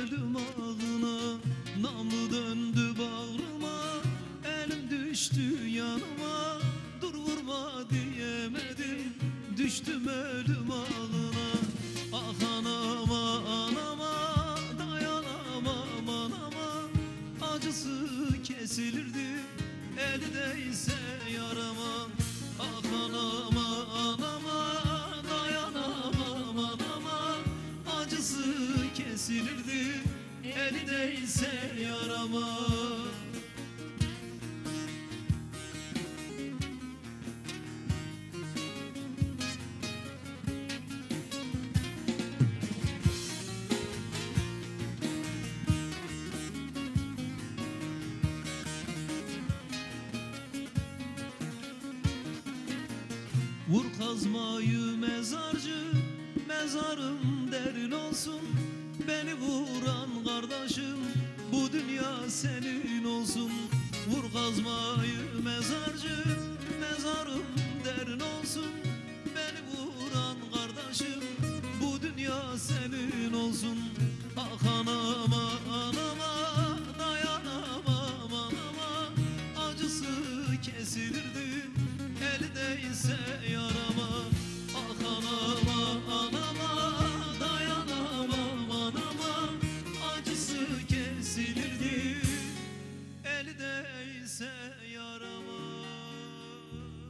ölüm ağına, namlu döndü bağrıma, elim düştü yanıma, dur vurma diyemedim, düştüm ölüm ağına. Ah anama anama, dayanamam anama, acısı kesilirdi eli değse yarama. Ah anama anama, dayanamam anama, acısı kesilirdi eli değse yarama. Vur kazmayı mezarcı, mezarım derin olsun. Beni vuran kardeşim, bu dünya senin olsun. Vur kazmayı mezarcı, mezarım derin olsun. Beni vuran kardeşim, bu dünya senin olsun.